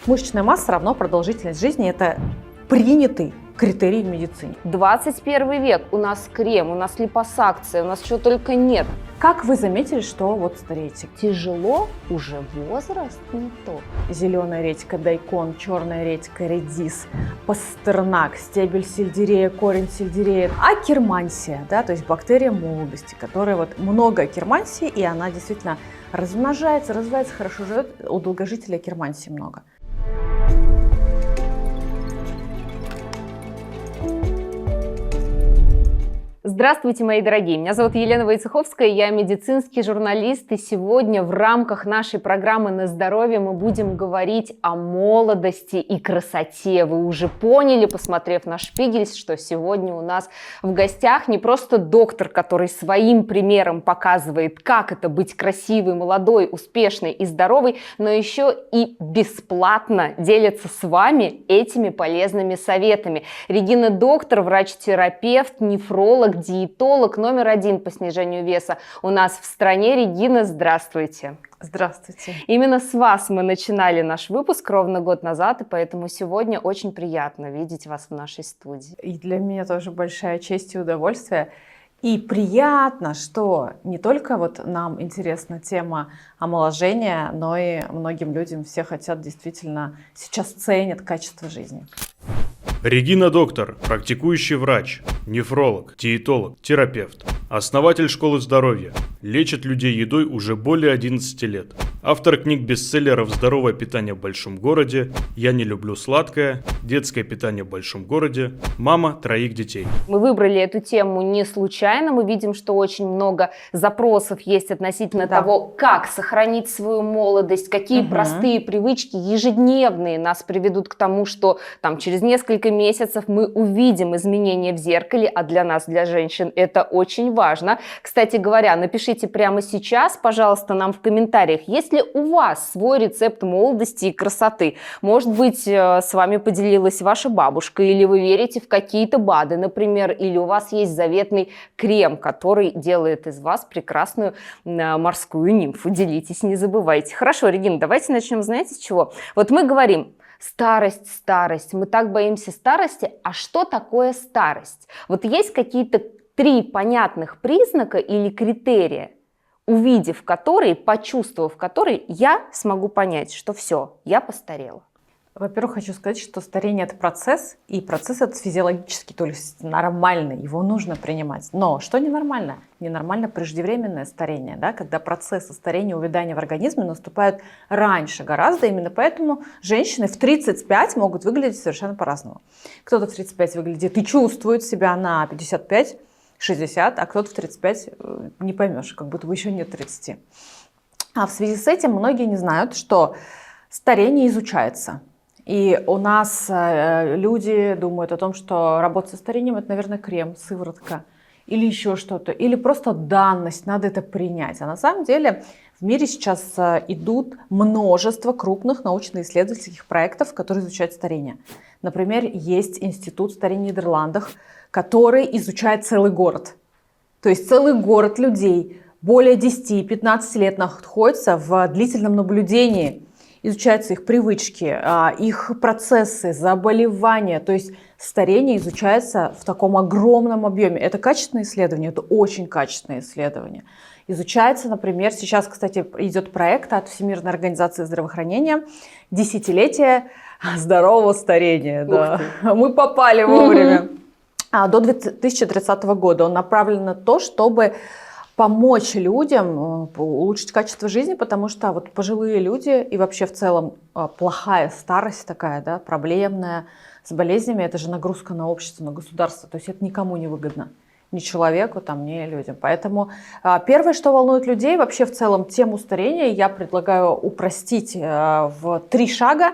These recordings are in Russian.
Мышечная масса равно продолжительность жизни. Это принятый критерий в медицине. 21 век. У нас крем, у нас липосакция, у нас чего только нет. Как вы заметили, что вот стареете? Тяжело, уже возраст не тот. Зеленая редька, дайкон, черная редька, редис, пастернак, стебель сельдерея, корень сельдерея. Акермансия, да, то есть бактерия молодости, которая вот много акермансии, и она действительно размножается, развивается, хорошо живет. У долгожителей акермансии много. Здравствуйте, мои дорогие! Меня зовут Елена Войцеховская, я медицинский журналист, и сегодня в рамках нашей программы «На здоровье» мы будем говорить о молодости и красоте. Вы уже поняли, посмотрев на Шпигельс, что сегодня у нас в гостях не просто доктор, который своим примером показывает, как это быть красивой, молодой, успешной и здоровой, но еще и бесплатно делится с вами этими полезными советами. Регина Доктор, врач-терапевт, нефролог, диетолог номер 1 по снижению веса у нас в стране. Регина, здравствуйте. Здравствуйте. Именно с вас мы начинали наш выпуск ровно год назад, и поэтому сегодня очень приятно видеть вас в нашей студии. И для меня тоже большая честь и удовольствие. И приятно, что не только вот нам интересна тема омоложения, но и многим людям все хотят действительно, сейчас ценят качество жизни. Регина Доктор, практикующий врач, нефролог, диетолог, терапевт, основатель школы здоровья, лечит людей едой уже более 11 лет. Автор книг-бестселлеров «Здоровое питание в большом городе», «Я не люблю сладкое», «Детское питание в большом городе», «Мама троих детей». Мы выбрали эту тему не случайно. Мы видим, что очень много запросов есть относительно того, как сохранить свою молодость, какие простые привычки ежедневные нас приведут к тому, что там через несколько месяцев мы увидим изменения в зеркале, а для нас, для женщин, это очень важно. Кстати говоря, напишите прямо сейчас, пожалуйста, нам в комментариях, есть ли у вас свой рецепт молодости и красоты. Может быть, с вами поделилась ваша бабушка, или вы верите в какие-то БАДы, например, или у вас есть заветный крем, который делает из вас прекрасную морскую нимфу. Делитесь, не забывайте. Хорошо, Регина, давайте начнем, знаете, с чего? Вот мы говорим: старость, старость, мы так боимся старости. А что такое старость? Вот есть какие-то 3 понятных признака или критерия, увидев которые, почувствовав которые, я смогу понять, что все, я постарела. Во-первых, хочу сказать, что старение – это процесс, и процесс этот физиологический, то есть нормальный, его нужно принимать. Но что ненормально? Ненормально преждевременное старение, да, когда процессы старения, увядания в организме наступают раньше гораздо. Именно поэтому женщины в 35 могут выглядеть совершенно по-разному. Кто-то в 35 выглядит и чувствует себя на 55, 60, а кто-то в 35 не поймешь, как будто бы еще нет 30. А в связи с этим многие не знают, что старение изучается. И у нас люди думают о том, что работа со старением – это, наверное, крем, сыворотка или еще что-то, или просто данность, надо это принять. А на самом деле в мире сейчас идут множество крупных научно-исследовательских проектов, которые изучают старение. Например, есть институт старения в Нидерландах, который изучает целый город. То есть целый город людей более 10-15 лет находится в длительном наблюдении. Изучаются их привычки, их процессы, заболевания. То есть старение изучается в таком огромном объеме. Это качественное исследование, это очень качественное исследование. Изучается, например, сейчас, кстати, идет проект от Всемирной организации здравоохранения «Десятилетие здорового старения». Да. Мы попали вовремя. До 2030 года он направлен на то, чтобы помочь людям улучшить качество жизни, потому что вот пожилые люди и вообще в целом плохая старость такая, да, проблемная, с болезнями, это же нагрузка на общество, на государство, то есть это никому не выгодно, ни человеку, там, ни людям. Поэтому первое, что волнует людей, вообще в целом тему старения, я предлагаю упростить в 3 шага.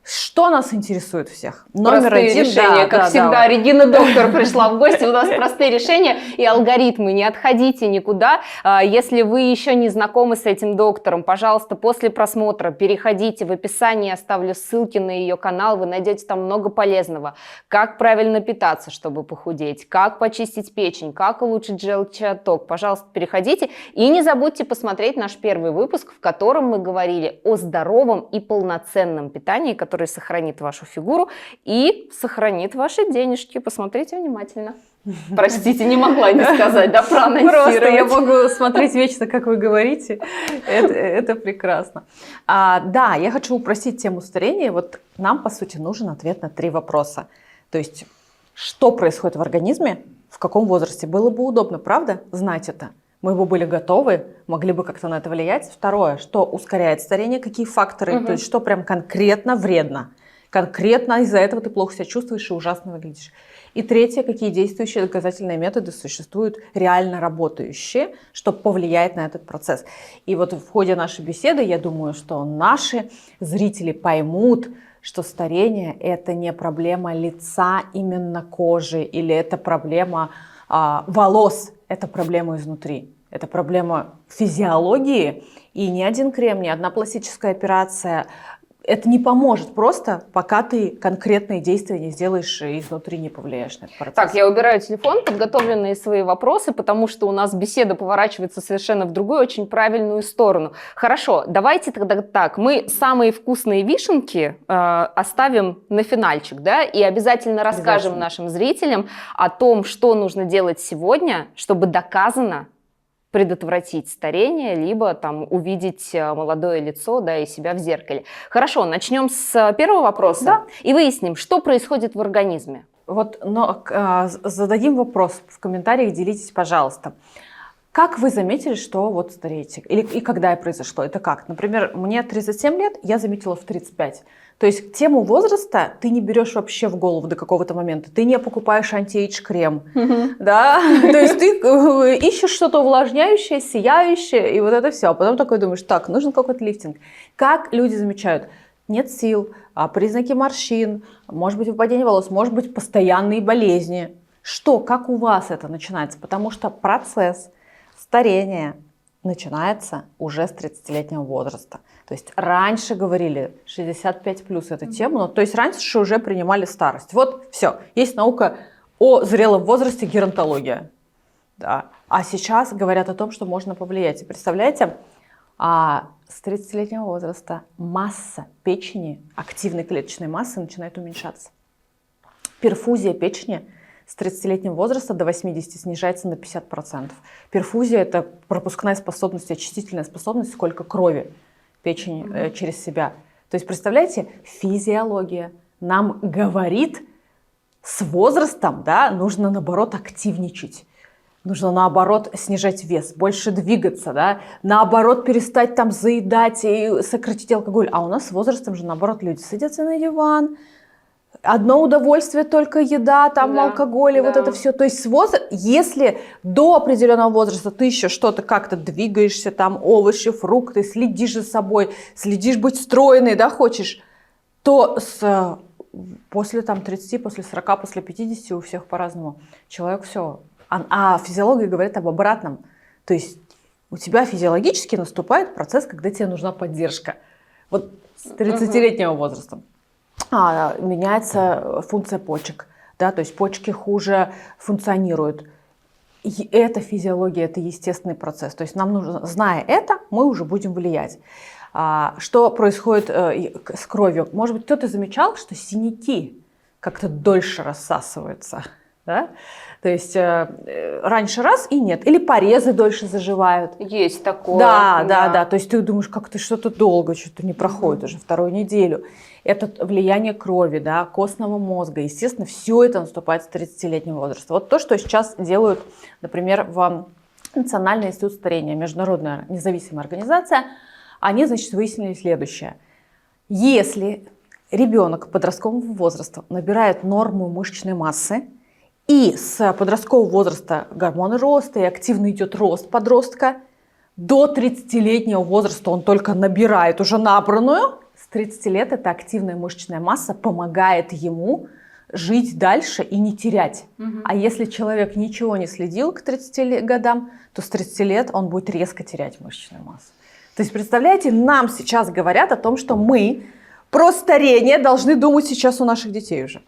Что нас интересует всех? Номер простые 1, решения, как всегда. Регина Доктор пришла в гости, у нас простые решения и алгоритмы. Не отходите никуда. Если вы еще не знакомы с этим доктором, пожалуйста, после просмотра переходите в описании, я оставлю ссылки на ее канал, вы найдете там много полезного. Как правильно питаться, чтобы похудеть, как почистить печень, как улучшить желчеотток. Пожалуйста, переходите. И не забудьте посмотреть наш первый выпуск, в котором мы говорили о здоровом и полноценном питании, которое который сохранит вашу фигуру и сохранит ваши денежки. Посмотрите внимательно. Простите, не могла не сказать, да, проанонсировать. Просто я могу смотреть вечно, как вы говорите. Это прекрасно. Да, я хочу упростить тему старения. Вот нам, по сути, нужен ответ на 3 вопроса. То есть, что происходит в организме, в каком возрасте. Было бы удобно, правда, знать это? Мы бы были готовы, могли бы как-то на это влиять. Второе, что ускоряет старение, какие факторы, то есть, что прям конкретно вредно. Конкретно из-за этого ты плохо себя чувствуешь и ужасно выглядишь. И третье, какие действующие доказательные методы существуют, реально работающие, чтобы повлиять на этот процесс. И вот в ходе нашей беседы, я думаю, что наши зрители поймут, что старение – это не проблема лица, именно кожи, или это проблема волос, это проблема изнутри. Это проблема физиологии, и ни один крем, ни одна пластическая операция – это не поможет просто, пока ты конкретные действия не сделаешь и изнутри не повлияешь на этот процесс. Так, я убираю телефон, подготовленные свои вопросы, потому что у нас беседа поворачивается совершенно в другую, очень правильную сторону. Хорошо, давайте тогда так, мы самые вкусные вишенки оставим на финальчик, да, и обязательно расскажем нашим зрителям о том, что нужно делать сегодня, чтобы доказано предотвратить старение, либо там увидеть молодое лицо, да, и себя в зеркале. Хорошо, начнем с первого вопроса и выясним, что происходит в организме. Вот, но зададим вопрос в комментариях, делитесь, пожалуйста. Как вы заметили, что вот стареете? И когда это произошло? Это как? Например, мне 37 лет, я заметила в 35. То есть тему возраста ты не берешь вообще в голову до какого-то момента. Ты не покупаешь анти-эйдж крем. Да? То есть ты ищешь что-то увлажняющее, сияющее, и вот это все. А потом такой думаешь, так, нужен какой-то лифтинг. Как люди замечают? Нет сил, признаки морщин, может быть выпадение волос, может быть постоянные болезни. Что, как у вас это начинается? Потому что процесс старения начинается уже с 30-летнего возраста. То есть раньше говорили 65 плюс эту тему, но то есть раньше уже принимали старость. Вот все, есть наука о зрелом возрасте, геронтология. Да. А сейчас говорят о том, что можно повлиять. И представляете, с 30-летнего возраста масса печени, активной клеточной массы начинает уменьшаться. Перфузия печени с 30-летнего возраста до 80 снижается на 50%. Перфузия – это пропускная способность, очистительная способность, сколько крови печень через себя. То есть, представляете, физиология нам говорит, с возрастом, да, нужно, наоборот, активничать. Нужно, наоборот, снижать вес, больше двигаться, да, наоборот, перестать там заедать и сократить алкоголь. А у нас с возрастом же, наоборот, люди садятся на диван, одно удовольствие только еда, там алкоголь и вот это все. То есть если до определенного возраста ты еще что-то как-то двигаешься, там овощи, фрукты, следишь за собой, следишь быть стройной, да, хочешь, то после там 30, после 40, после 50 у всех по-разному. Человек все. А физиология говорит об обратном. То есть у тебя физиологически наступает процесс, когда тебе нужна поддержка. Вот с 30-летнего возраста. Меняется функция почек, да, то есть почки хуже функционируют. И это физиология, это естественный процесс. То есть нам нужно, зная это, мы уже будем влиять. Что происходит с кровью? Может быть, кто-то замечал, что синяки как-то дольше рассасываются, да? То есть раньше раз и нет. Или порезы дольше заживают. Есть такое. Да. То есть ты думаешь, как-то что-то долго, что-то не проходит уже вторую неделю. Это влияние крови, да, костного мозга. Естественно, все это наступает с 30-летнего возраста. Вот то, что сейчас делают, например, в Национальный институт старения, международная независимая организация, они, значит, выяснили следующее. Если ребенок подросткового возраста набирает норму мышечной массы, и с подросткового возраста гормоны роста, и активно идет рост подростка, до 30-летнего возраста он только набирает уже набранную. С 30 лет эта активная мышечная масса помогает ему жить дальше и не терять. А если человек ничего не следил к 30 годам, то с 30 лет он будет резко терять мышечную массу. То есть, представляете, нам сейчас говорят о том, что мы про старение должны думать сейчас у наших детей уже.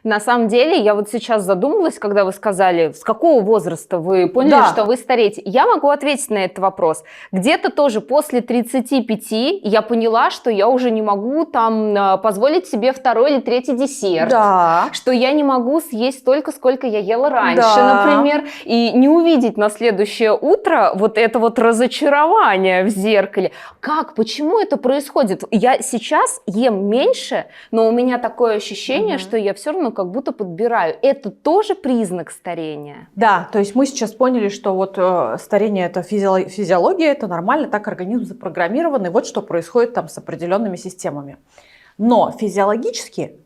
На самом деле, я вот сейчас задумалась, когда вы сказали, с какого возраста вы поняли, Да. что вы стареете. Я могу ответить на этот вопрос. Где-то тоже после 35 я поняла, что я уже не могу там позволить себе второй или третий десерт. Да. Что я не могу съесть столько, сколько я ела раньше, Да. например, и не увидеть на следующее утро вот это вот разочарование в зеркале. Как? Почему это происходит? Я сейчас ем меньше, но у меня такое ощущение, что я все равно как будто подбираю. Это тоже признак старения? Да, то есть мы сейчас поняли, что вот старение – это физиология, это нормально, так организм запрограммирован, и вот что происходит там с определенными системами. Но физиологически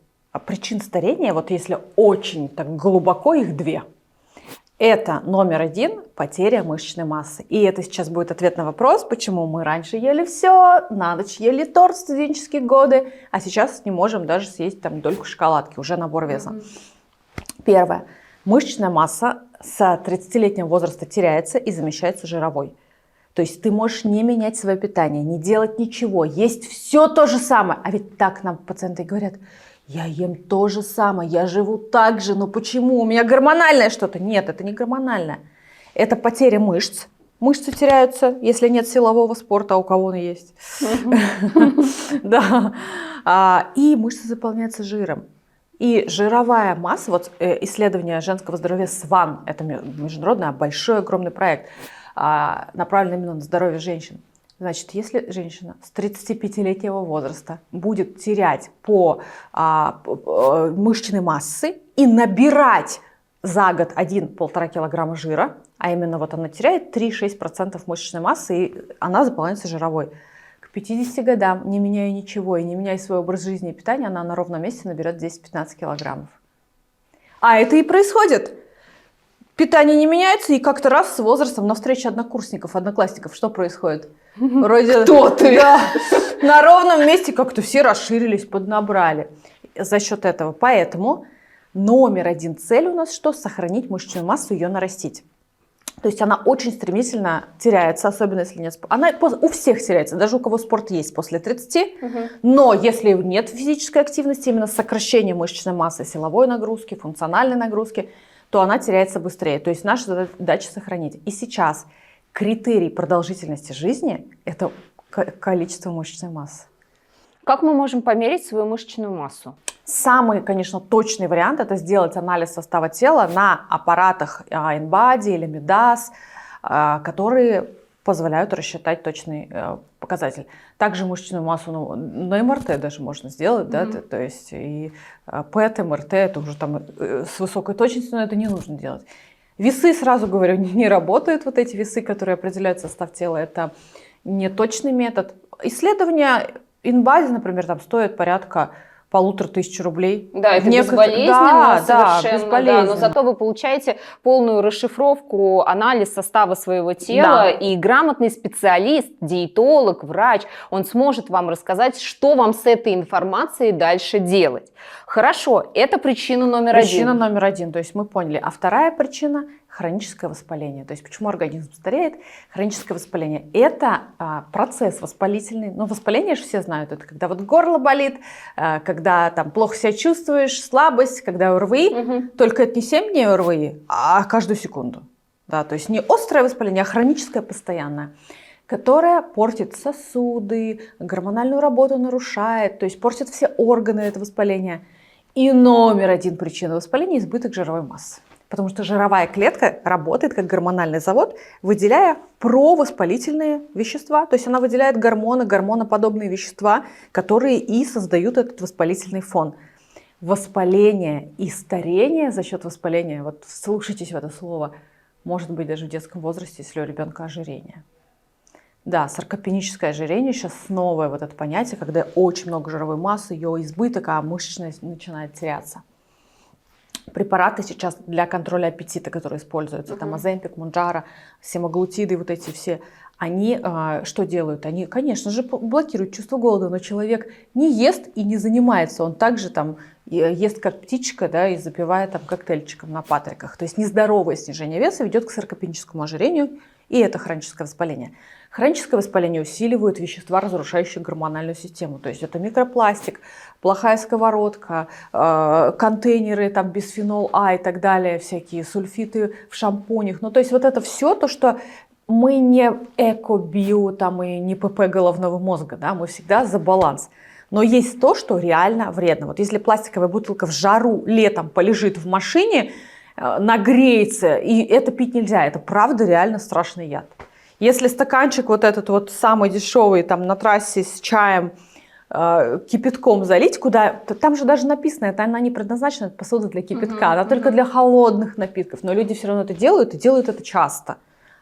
причин старения, вот если очень так глубоко, их две. Это номер один – потеря мышечной массы. И это сейчас будет ответ на вопрос, почему мы раньше ели все, на ночь ели торт в студенческие годы, а сейчас не можем даже съесть там дольку шоколадки, уже набор веса. Первое. Мышечная масса с 30-летнего возраста теряется и замещается жировой. То есть ты можешь не менять свое питание, не делать ничего, есть все то же самое. А ведь так нам пациенты говорят: я ем то же самое, я живу так же, но почему? У меня гормональное что-то. Нет, это не гормональное. Это потеря мышц. Мышцы теряются, если нет силового спорта, а у кого он есть. Да. И мышцы заполняются жиром. И жировая масса, вот исследование женского здоровья СВАН, это международный большой огромный проект, направленный именно на здоровье женщин. Значит, если женщина с 35-летнего возраста будет терять по мышечной массы и набирать за год 1-1,5 килограмма жира, а именно вот она теряет 3-6% мышечной массы, и она заполняется жировой. К 50 годам, не меняя ничего и не меняя свой образ жизни и питания, она на ровном месте наберет 10-15 килограммов. А это и происходит. Питание не меняется, и как-то раз с возрастом на встрече однокурсников, одноклассников, что происходит? Вроде, Кто ты? Да, на ровном месте как-то все расширились, поднабрали за счет этого. Поэтому номер один цель у нас что? Сохранить мышечную массу, ее нарастить. То есть она очень стремительно теряется, особенно если нет спорта. Она у всех теряется, даже у кого спорт есть после 30. Но если нет физической активности, именно сокращение мышечной массы, силовой нагрузки, функциональной нагрузки, то она теряется быстрее. То есть наша задача сохранить. И сейчас критерий продолжительности жизни – это количество мышечной массы. Как мы можем померить свою мышечную массу? Самый, конечно, точный вариант – это сделать анализ состава тела на аппаратах InBody или Midas, которые позволяют рассчитать точный показатель. Также мышечную массу на МРТ даже можно сделать, да, то есть и ПЭТ, МРТ – это уже там с высокой точностью, но это не нужно делать. Весы, сразу говорю, не работают, вот эти весы, которые определяют состав тела, это не точный метод. Исследования InBody, например, там стоят порядка 1500 рублей. Да, это безболезненно совершенно, безболезненно. да, но зато вы получаете полную расшифровку, анализ состава своего тела, и грамотный специалист, диетолог, врач, он сможет вам рассказать, что вам с этой информацией дальше делать. Хорошо, это причина номер один. Причина номер один, то есть мы поняли. А вторая причина – хроническое воспаление. То есть почему организм стареет? Хроническое воспаление – это процесс воспалительный. Ну, воспаление же все знают. Это когда вот горло болит, когда там плохо себя чувствуешь, слабость, когда ОРВИ. Только это не 7 дней ОРВИ, а каждую секунду. Да, то есть не острое воспаление, а хроническое постоянное, которое портит сосуды, гормональную работу нарушает, то есть портит все органы этого воспаления. И номер один причина воспаления – избыток жировой массы. Потому что жировая клетка работает как гормональный завод, выделяя провоспалительные вещества. То есть она выделяет гормоны, гормоноподобные вещества, которые и создают этот воспалительный фон. Воспаление и старение за счет воспаления, вот вслушайтесь в это слово, может быть даже в детском возрасте, если у ребенка ожирение. Да, саркопеническое ожирение сейчас новое вот это понятие, когда очень много жировой массы, ее избыток, а мышечность начинает теряться. Препараты сейчас для контроля аппетита, которые используются, там Оземпик, Монджаро, семаглутиды, вот эти все, они что делают? Они, конечно же, блокируют чувство голода, но человек не ест и не занимается, он также там ест как птичка, да, и запивает там коктейльчиком на патриках. То есть нездоровое снижение веса ведет к саркопеническому ожирению, и это хроническое воспаление. Хроническое воспаление усиливают вещества, разрушающие гормональную систему. То есть это микропластик, плохая сковородка, контейнеры, там, бисфенол А и так далее, всякие сульфиты в шампунях. Ну, то есть вот это все то, что мы не эко-био, там, и не ПП головного мозга, да, мы всегда за баланс. Но есть то, что реально вредно. Вот если пластиковая бутылка в жару летом полежит в машине, нагреется, и это пить нельзя, это правда реально страшный яд. Если стаканчик вот этот вот самый дешевый там на трассе с чаем, кипятком залить, куда, там же даже написано, это она не предназначена, это посуда для кипятка, она только для холодных напитков, но люди все равно это делают и делают это часто.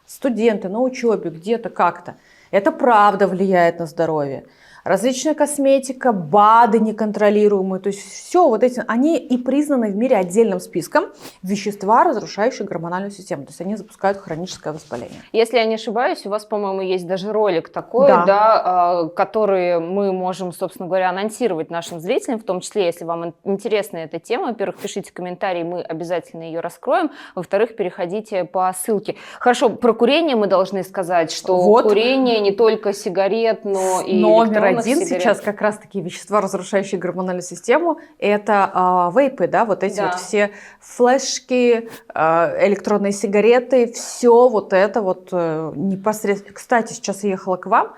Студенты на учебе, где-то как-то. Это правда влияет на здоровье. Различная косметика, БАДы неконтролируемые, то есть все вот эти, они и признаны в мире отдельным списком вещества, разрушающие гормональную систему, то есть они запускают хроническое воспаление. Если я не ошибаюсь, у вас, по-моему, есть даже ролик такой, да, который мы можем, собственно говоря, анонсировать нашим зрителям, в том числе, если вам интересна эта тема. Во-первых, пишите комментарии, мы обязательно ее раскроем. Во-вторых, переходите по ссылке. Хорошо, про курение мы должны сказать, что вот. Курение не только сигарет, но и электронных один сигарет. Сейчас как раз-таки вещества, разрушающие гормональную систему, это вейпы, да, вот эти вот все флешки, электронные сигареты, все вот это вот непосредственно. Кстати, сейчас я ехала к вам,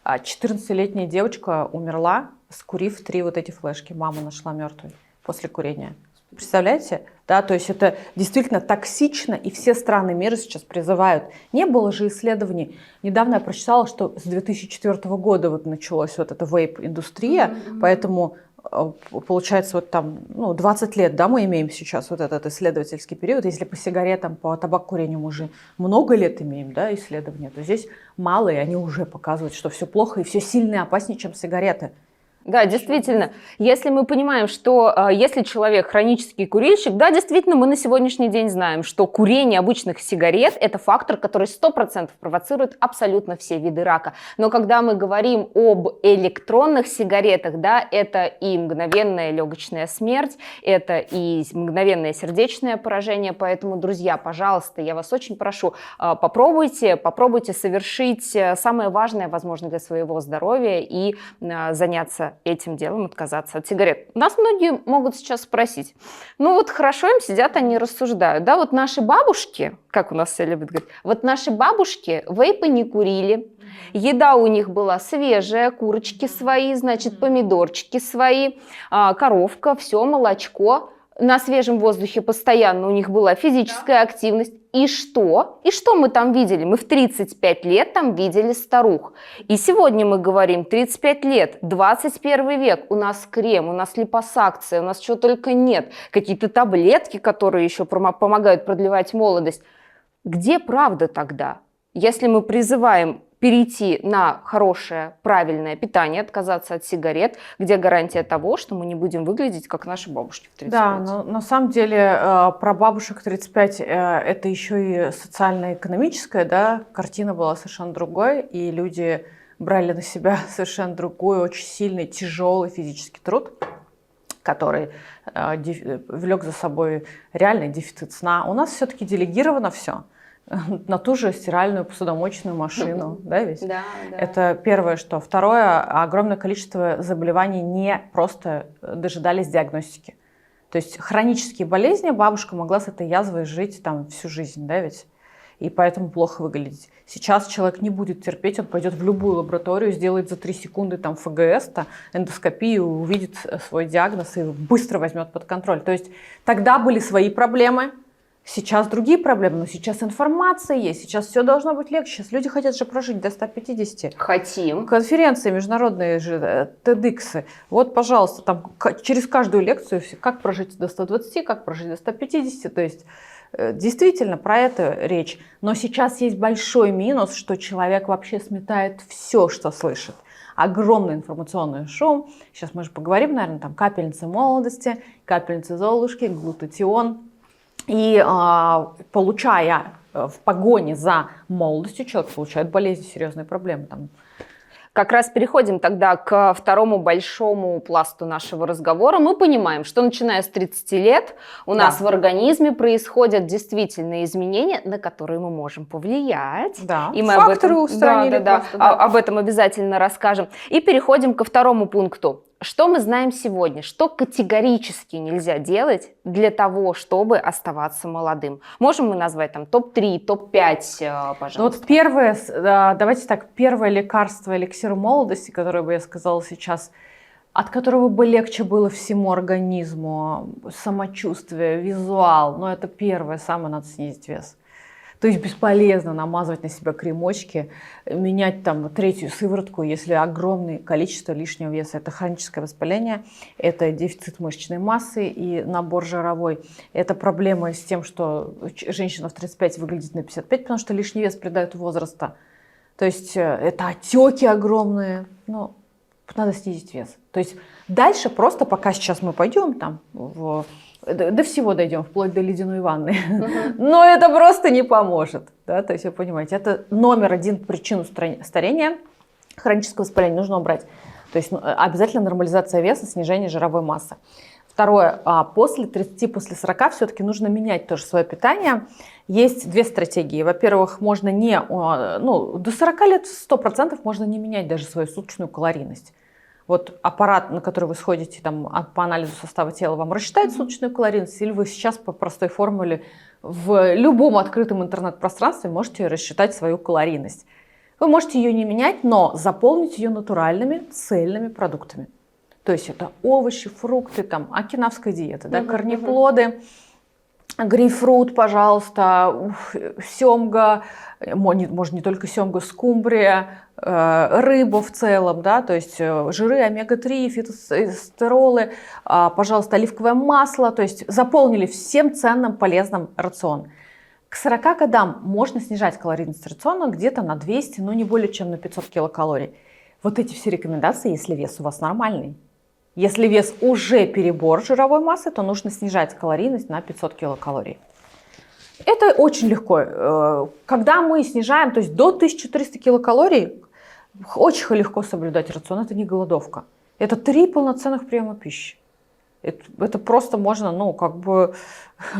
14-летняя девочка умерла, скурив 3 вот эти флешки. Маму нашла мертвой после курения. Представляете? Да, то есть это действительно токсично, и все страны мира сейчас призывают. Не было же исследований. Недавно я прочитала, что с 2004 года вот началась вот эта вейп-индустрия, поэтому получается вот там 20 лет, да, мы имеем сейчас вот этот исследовательский период. Если по сигаретам, по табакокурению мы уже много лет имеем, да, исследования, то здесь мало, и они уже показывают, что все плохо и все сильно опаснее, чем сигареты. Да, действительно, если мы понимаем, что если человек хронический курильщик, да, действительно, мы на сегодняшний день знаем, что курение обычных сигарет – это фактор, который 100% провоцирует абсолютно все виды рака. Но когда мы говорим об электронных сигаретах, да, это и мгновенная легочная смерть, это и мгновенное сердечное поражение. Поэтому, друзья, пожалуйста, я вас очень прошу, попробуйте совершить самое важное, возможно, для своего здоровья и заняться этим делом, отказаться от сигарет. Нас многие могут сейчас спросить, ну вот хорошо, им сидят, они рассуждают, да, вот наши бабушки, как у нас все любят говорить, вот наши бабушки вейпы не курили, еда у них была свежая, курочки свои, значит, помидорчики свои, коровка, все, молочко, на свежем воздухе постоянно у них была физическая активность. И что? И что мы там видели? Мы в 35 лет там видели старух. И сегодня мы говорим 35 лет, 21 век, у нас крем, у нас липосакция, у нас чего только нет. Какие-то таблетки, которые еще помогают продлевать молодость. Где правда тогда? Если мы призываем перейти на хорошее, правильное питание, отказаться от сигарет, где гарантия того, что мы не будем выглядеть, как наши бабушки в 35. Да, но на самом деле про бабушек 35 это еще и социально-экономическая, да, картина была совершенно другой, и люди брали на себя совершенно другой, очень сильный, тяжелый физический труд, который влек за собой реальный дефицит сна. У нас все-таки делегировано все на ту же стиральную посудомоечную машину, да, ведь? Да, да. Это первое, что. Второе, огромное количество заболеваний не просто дожидались диагностики. То есть хронические болезни бабушка могла с этой язвой жить там всю жизнь, да, ведь? И поэтому плохо выглядеть. Сейчас человек не будет терпеть, он пойдет в любую лабораторию, сделает за 3 секунды там ФГС, эндоскопию, увидит свой диагноз и быстро возьмет под контроль. То есть тогда были свои проблемы, сейчас другие проблемы, но сейчас информация есть, сейчас все должно быть легче. Сейчас люди хотят же прожить до 150. Хотим. Конференции международные же, TEDx. Вот, пожалуйста, там через каждую лекцию, как прожить до 120, как прожить до 150. То есть действительно про это речь. Но сейчас есть большой минус, что человек вообще сметает все, что слышит. Огромный информационный шум. Сейчас мы же поговорим, наверное, там капельницы молодости, капельницы Золушки, глутатион. И получая в погоне за молодостью, человек получает болезни, серьезные проблемы. Там. как раз переходим тогда к второму большому пласту нашего разговора. Мы понимаем, что начиная с 30 лет у нас в организме происходят действительно изменения, на которые мы можем повлиять. Да. И мы Факторы об этом, устранили просто, да. об этом обязательно расскажем. И переходим ко второму пункту. Что мы знаем сегодня? Что категорически нельзя делать для того, чтобы оставаться молодым? Можем мы назвать там топ-3, топ-5, пожалуйста? Вот первое, давайте так, первое лекарство, эликсир молодости, которое бы я сказала сейчас, от которого бы легче было всему организму, самочувствие, визуал, но это первое, самое, надо снизить вес. То есть бесполезно намазывать на себя кремочки, менять там третью сыворотку, если огромное количество лишнего веса. Это хроническое воспаление, это дефицит мышечной массы и набор жировой. Это проблема с тем, что женщина в 35 выглядит на 55, потому что лишний вес придает возраста. То есть это отеки огромные. Ну, надо снизить вес. То есть дальше просто, пока сейчас мы пойдем там до всего дойдем, вплоть до ледяной ванны. Но это просто не поможет. Да? То есть вы понимаете, это номер один причину старения, хронического воспаления нужно убрать. То есть обязательно нормализация веса, снижение жировой массы. Второе, после 30, после 40 все-таки нужно менять тоже свое питание. Есть две стратегии. Во-первых, можно до 40 лет 100% можно не менять даже свою суточную калорийность. Вот аппарат, на который вы сходите там, по анализу состава тела, вам рассчитает суточную калорийность, или вы сейчас по простой формуле в любом открытом интернет-пространстве можете рассчитать свою калорийность. Вы можете ее не менять, но заполнить ее натуральными, цельными продуктами. То есть это овощи, фрукты, там, окинавская диета, да, корнеплоды, грейпфрут, пожалуйста, семга, может не только семга, скумбрия, рыба в целом, да, то есть жиры, омега-3, фитостеролы, пожалуйста, оливковое масло, то есть заполнили всем ценным, полезным рацион. К 40 годам можно снижать калорийность рациона где-то на 200, но не более чем на 500 килокалорий. Вот эти все рекомендации, если вес у вас нормальный. Если вес уже перебор жировой массы, то нужно снижать калорийность на 500 килокалорий. Это очень легко. Когда мы снижаем, то есть до 1300 килокалорий, очень легко соблюдать рацион. Это не голодовка. Это 3 полноценных приема пищи. Это просто можно,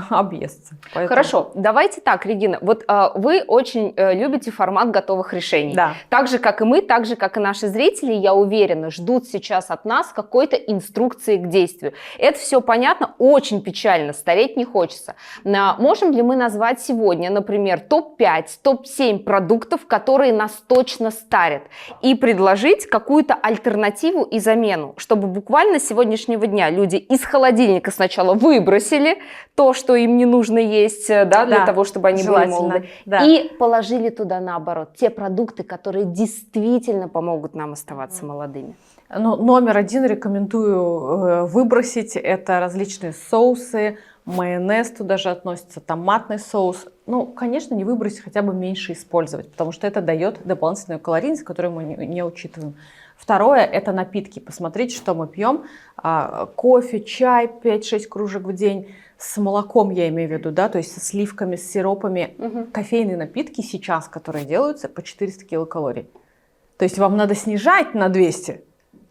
объесться. Поэтому... Хорошо, давайте так, Регина. Вот вы очень любите формат готовых решений. Да. Так же, как и мы, так же, как и наши зрители, я уверена, ждут сейчас от нас какой-то инструкции к действию. Это все понятно, очень печально, стареть не хочется. Можем ли мы назвать сегодня, например, топ-5, топ-7 продуктов, которые нас точно старят, и предложить какую-то альтернативу и замену, чтобы буквально с сегодняшнего дня люди из холодильника сначала выбросили то, что им не нужно есть, да, для того, чтобы они были молоды, и положили туда, наоборот, те продукты, которые действительно помогут нам оставаться молодыми. Номер один рекомендую выбросить. Это различные соусы, майонез туда же относится, томатный соус. Конечно, не выбросить, хотя бы меньше использовать, потому что это дает дополнительную калорийность, которую мы не учитываем. Второе – это напитки. Посмотрите, что мы пьем. Кофе, чай, 5-6 кружек в день. С молоком я имею в виду, да, то есть со сливками, с сиропами. Кофейные напитки сейчас, которые делаются, по 400 килокалорий. То есть вам надо снижать на 200,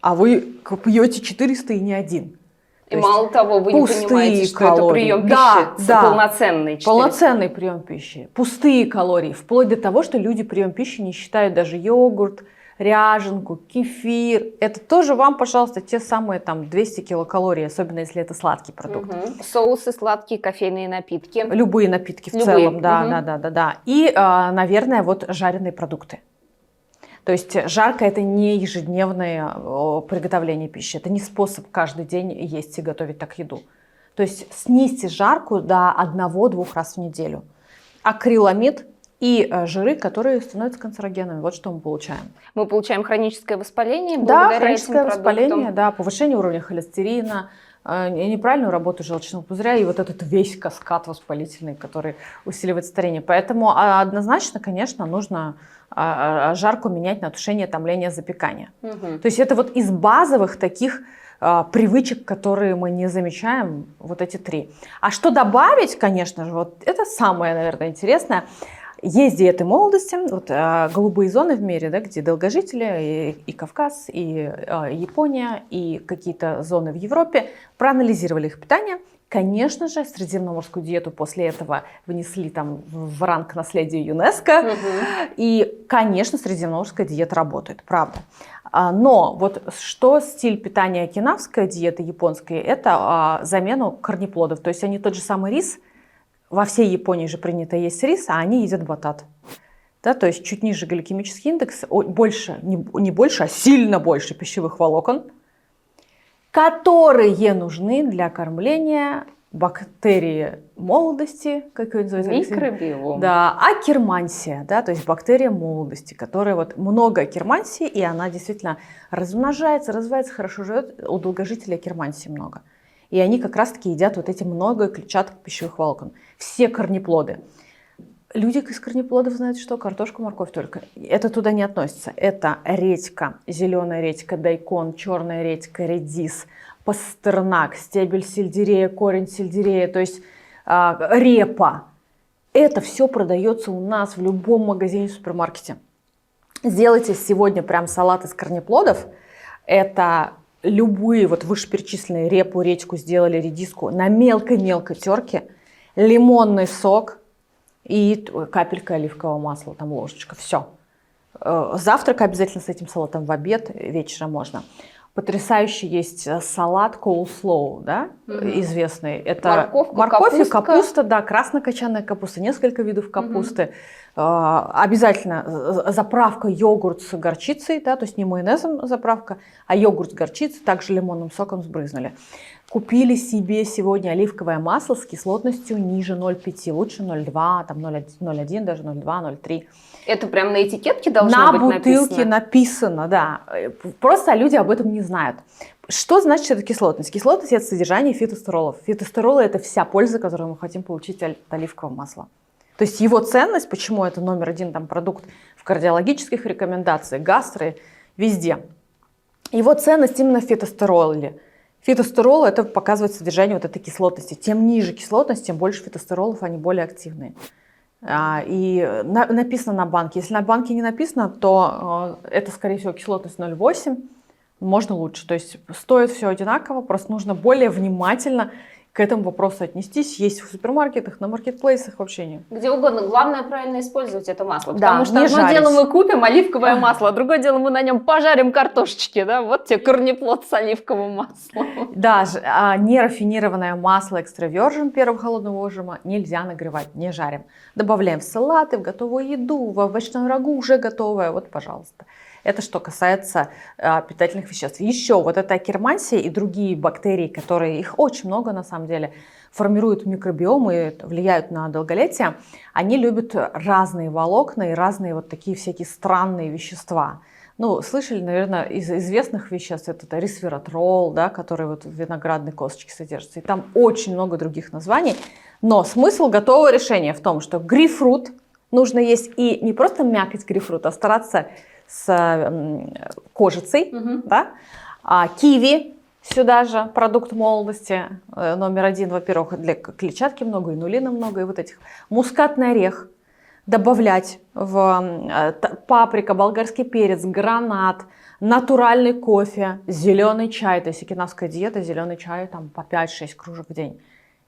а вы пьете 400 и не один. И мало того, вы не понимаете, что это прием пищи полноценный. Полноценный прием пищи. Пустые калории. Вплоть до того, что люди прием пищи не считают даже йогурт, ряженку, кефир. Это тоже вам, пожалуйста, те самые 200 килокалорий, особенно если это сладкий продукт. Соусы, сладкие, кофейные напитки. Любые напитки в целом, да. И, наверное, жареные продукты. То есть жарко – это не ежедневное приготовление пищи, это не способ каждый день есть и готовить так еду. То есть снизьте жарку до 1-2 раз в неделю. Акриламид и жиры, которые становятся канцерогенами. Вот что мы получаем. Мы получаем хроническое воспаление благодаря этим продуктам. Воспаление, повышение уровня холестерина, неправильную работу желчного пузыря и вот этот весь каскад воспалительный, который усиливает старение. Поэтому однозначно, конечно, нужно жарку менять на тушение, томление, запекание. То есть это вот из базовых таких привычек, которые мы не замечаем, вот эти 3. А что добавить, конечно же, вот это самое, наверное, интересное. Есть диеты молодости, вот голубые зоны в мире, да, где долгожители, и Кавказ, и Япония, и какие-то зоны в Европе, проанализировали их питание. Конечно же, средиземноморскую диету после этого внесли там в ранг наследия ЮНЕСКО. И, конечно, средиземноморская диета работает, правда. Но вот что стиль питания окинавской диеты японской, это замену корнеплодов. То есть они тот же самый рис, во всей Японии же принято есть рис, а они едят батат. Да, то есть чуть ниже гликемический индекс, больше, не больше, а сильно больше пищевых волокон, которые нужны для кормления бактерии молодости, как ее называется? Микробиом. Да, акермансия, да, то есть бактерия молодости, которая вот много акермансии, и она действительно размножается, развивается, хорошо живет, у долгожителей акермансии много. И они как раз-таки едят вот эти много клетчаток пищевых волокон. Все корнеплоды. Люди из корнеплодов знают, что картошка, морковь только. Это туда не относится. Это редька, зеленая редька, дайкон, черная редька, редис, пастернак, стебель сельдерея, корень сельдерея, то есть репа. Это все продается у нас в любом магазине, в супермаркете. Сделайте сегодня прям салат из корнеплодов. Это любые вот вышеперечисленные репу, редьку сделали, редиску на мелкой-мелкой терке, лимонный сок и капелька оливкового масла, там ложечка, все. Завтрак обязательно с этим салатом, в обед, вечером можно. Потрясающий есть салат coleslaw, да, известный. Это морковь и капуста, да, краснокочанная капуста, несколько видов капусты. Обязательно заправка йогурт с горчицей, да, то есть не майонезом заправка, а йогурт с горчицей, также лимонным соком сбрызнули. Купили себе сегодня оливковое масло с кислотностью ниже 0,5, лучше 0,2, там 0,1, даже 0,2, 0,3. Это прям на этикетке должно быть написано? На бутылке написано, да. Просто люди об этом не знают. Что значит эта кислотность? Кислотность – это содержание фитостеролов. Фитостеролы – это вся польза, которую мы хотим получить от оливкового масла. То есть его ценность, почему это номер один там, продукт в кардиологических рекомендациях, гастро, везде. Его ценность именно в фитостероле. Фитостерол – это показывает содержание вот этой кислотности. Тем ниже кислотность, тем больше фитостеролов, они более активные. И написано на банке. Если на банке не написано, то это, скорее всего, кислотность 0,8. Можно лучше. То есть стоит все одинаково, просто нужно более внимательно к этому вопросу отнестись. Есть в супермаркетах, на маркетплейсах, вообще нет. Где угодно. Главное правильно использовать это масло. Да, потому что одно жарить. дело мы купим оливковое масло, а другое дело мы на нем пожарим картошечки. Да? Вот тебе корнеплод с оливковым маслом. Да, нерафинированное масло экстра virgin первого холодного отжима нельзя нагревать, не жарим. Добавляем в салаты, в готовую еду, в овощное рагу уже готовое. Вот, пожалуйста. Это что касается питательных веществ. Еще вот эта акермансия и другие бактерии, которые, их очень много на самом деле, формируют микробиом и влияют на долголетие, они любят разные волокна и разные вот такие всякие странные вещества. Ну, слышали, наверное, из известных веществ это ресвератрол, да, который вот в виноградной косточке содержится. И там очень много других названий. Но смысл готового решения в том, что грейпфрут нужно есть и не просто мякоть грейпфрута, а стараться с кожицей, да? Киви сюда же, продукт молодости, номер один, во-первых, для клетчатки много, инулина много, и вот этих. Мускатный орех добавлять в паприка, болгарский перец, гранат, натуральный кофе, зеленый чай, то есть окинавская диета, зеленый чай там по 5-6 кружек в день.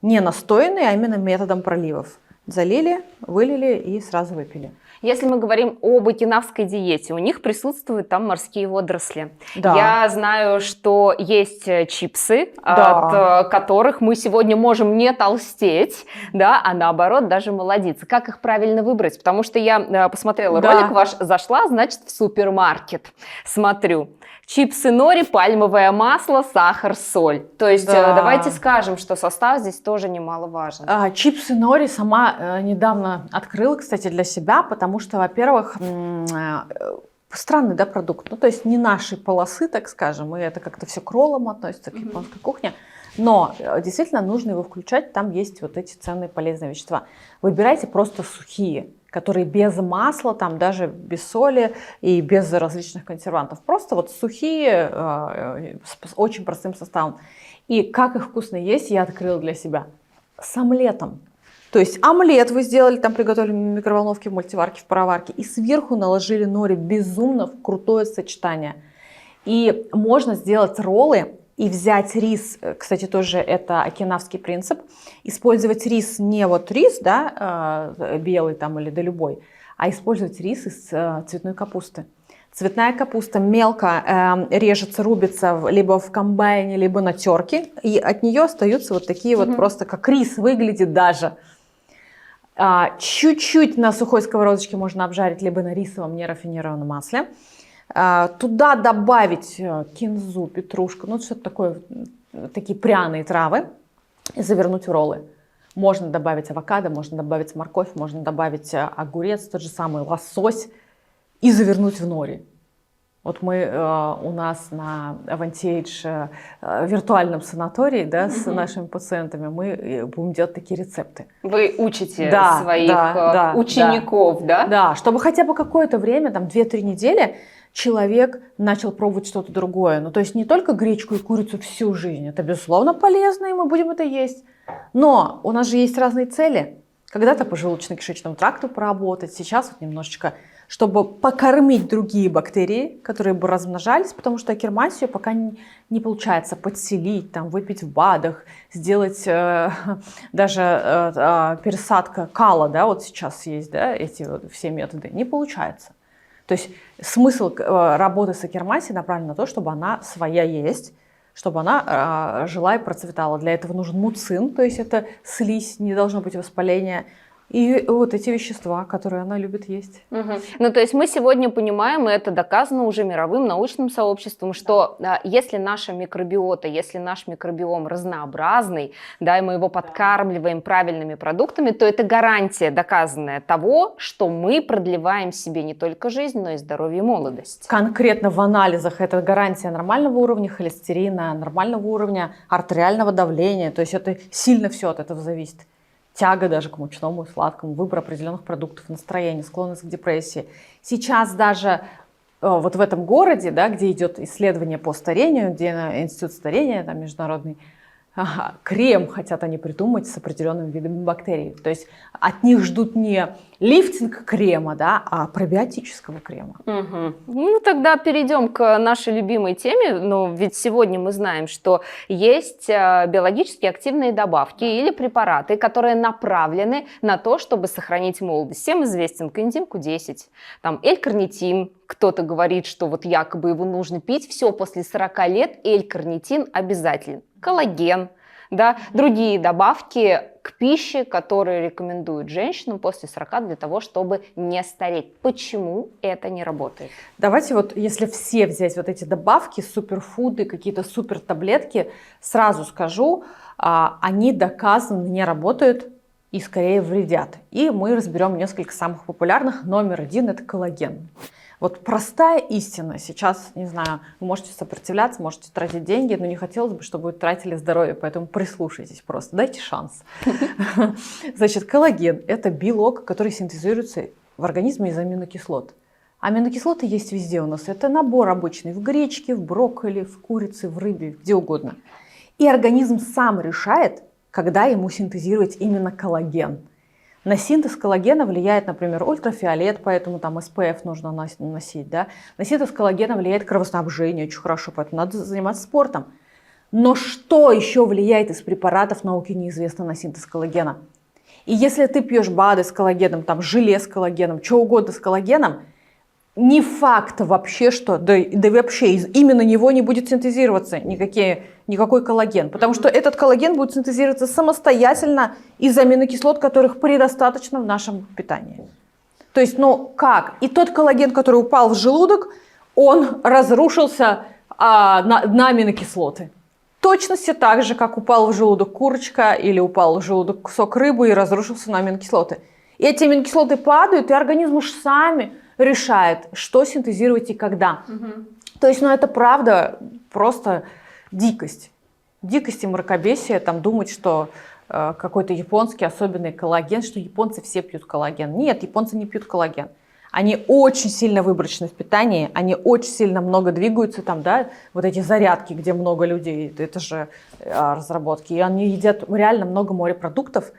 Не настойный, а именно методом проливов. Залили, вылили и сразу выпили. Если мы говорим об окинавской диете, у них присутствуют там морские водоросли. Да. Я знаю, что есть чипсы, Да. от которых мы сегодня можем не толстеть, да, а наоборот даже молодиться. Как их правильно выбрать? Потому что я посмотрела Да. ролик ваш, зашла, значит, в супермаркет, смотрю. Чипсы нори, пальмовое масло, сахар, соль. То есть Да. давайте скажем, что состав здесь тоже немаловажен. Чипсы нори сама недавно открыла, кстати, для себя, потому что, во-первых, странный, да, продукт. Ну, то есть не нашей полосы, так скажем, и это как-то все к роллам относится, к японской кухне. Но действительно нужно его включать, там есть вот эти ценные полезные вещества. Выбирайте просто сухие, которые без масла, там даже без соли и без различных консервантов. Просто вот сухие, с очень простым составом. И как их вкусно есть, я открыла для себя. С омлетом. То есть омлет вы сделали, там приготовили в микроволновке, в мультиварке, в пароварке, и сверху наложили нори. Безумно крутое сочетание. И можно сделать роллы и взять рис, кстати, тоже это окинавский принцип, использовать рис не вот рис, да, белый там или да любой, а использовать рис из цветной капусты. Цветная капуста мелко режется, рубится либо в комбайне, либо на терке, и от нее остаются вот такие вот просто как рис выглядит даже. Чуть-чуть на сухой сковородочке можно обжарить, либо на рисовом нерафинированном масле. Туда добавить кинзу, петрушку, ну что-то такое, такие пряные травы, и завернуть в роллы. Можно добавить авокадо, можно добавить морковь, можно добавить огурец, тот же самый лосось, и завернуть в нори. Вот мы у нас на Vantage виртуальном санатории, да, с нашими пациентами, мы будем делать такие рецепты. Вы учите своих учеников, да? Да, чтобы хотя бы какое-то время, там 2-3 недели, человек начал пробовать что-то другое. Ну, то есть не только гречку и курицу всю жизнь. Это, безусловно, полезно, и мы будем это есть. Но у нас же есть разные цели. Когда-то по желудочно-кишечному тракту поработать, сейчас вот немножечко, чтобы покормить другие бактерии, которые бы размножались, потому что акермансию пока не получается подселить, там, выпить в БАДах, сделать даже пересадка кала, да, вот сейчас есть, да, эти вот все методы, не получается. То есть смысл работы с акермансией направлен на то, чтобы она своя есть, чтобы она жила и процветала. Для этого нужен муцин, то есть это слизь, не должно быть воспаления. И вот эти вещества, которые она любит есть. Ну, то есть мы сегодня понимаем, и это доказано уже мировым научным сообществом, что если наша микробиота, если наш микробиом разнообразный, да, и мы его подкармливаем правильными продуктами, то это гарантия доказанная того, что мы продлеваем себе не только жизнь, но и здоровье и молодость. Конкретно в анализах это гарантия нормального уровня холестерина, нормального уровня артериального давления. То есть это сильно все от этого зависит. Тяга даже к мучному и сладкому, выбор определенных продуктов, настроение, склонность к депрессии. Сейчас даже вот в этом городе, да, где идет исследование по старению, где институт старения, там международный, крем хотят они придумать с определенными видами бактерий. То есть от них ждут не лифтинг крема, да, а пробиотического крема. Ну, тогда перейдем к нашей любимой теме. Но ведь сегодня мы знаем, что есть биологически активные добавки или препараты, которые направлены на то, чтобы сохранить молодость. Всем известен коэнзим Q10, там L-карнитин. Кто-то говорит, что вот якобы его нужно пить. Все, после 40 лет L-карнитин обязателен. Коллаген, да, другие добавки к пище, которые рекомендуют женщинам после 40 для того, чтобы не стареть. Почему это не работает? Давайте вот, если все взять вот эти добавки, суперфуды, какие-то супертаблетки, сразу скажу, они доказанно не работают и скорее вредят. И мы разберем несколько самых популярных. Номер 1 – это коллаген. Вот простая истина. Сейчас, не знаю, вы можете сопротивляться, можете тратить деньги, но не хотелось бы, чтобы вы тратили здоровье, поэтому прислушайтесь просто, дайте шанс. Значит, коллаген – это белок, который синтезируется в организме из аминокислот. Аминокислоты есть везде у нас. Это набор обычный в гречке, в брокколи, в курице, в рыбе, где угодно. И организм сам решает, когда ему синтезировать именно коллаген. На синтез коллагена влияет, например, ультрафиолет, поэтому там SPF нужно носить. Да? На синтез коллагена влияет кровоснабжение, очень хорошо, поэтому надо заниматься спортом. Но что еще влияет из препаратов, науке неизвестно на синтез коллагена. И если ты пьешь БАДы с коллагеном, там, желе с коллагеном, что угодно с коллагеном, не факт вообще, что да вообще именно него не будет синтезироваться никакой коллаген. Потому что этот коллаген будет синтезироваться самостоятельно из аминокислот, которых предостаточно в нашем питании. То есть, ну как? И тот коллаген, который упал в желудок, он разрушился на аминокислоты. Точности так же, как упал в желудок курочка или упал в желудок кусок рыбы и разрушился на аминокислоты. И эти аминокислоты падают, и организм уж сами решает, что синтезировать и когда. То есть, ну это правда просто дикость. Дикость и мракобесие, там думать, что какой-то японский особенный коллаген, что японцы все пьют коллаген. Нет, японцы не пьют коллаген. Они очень сильно выборочны в питании, они очень сильно много двигаются, там, да, вот эти зарядки, где много людей, это же разработки. И они едят реально много морепродуктов.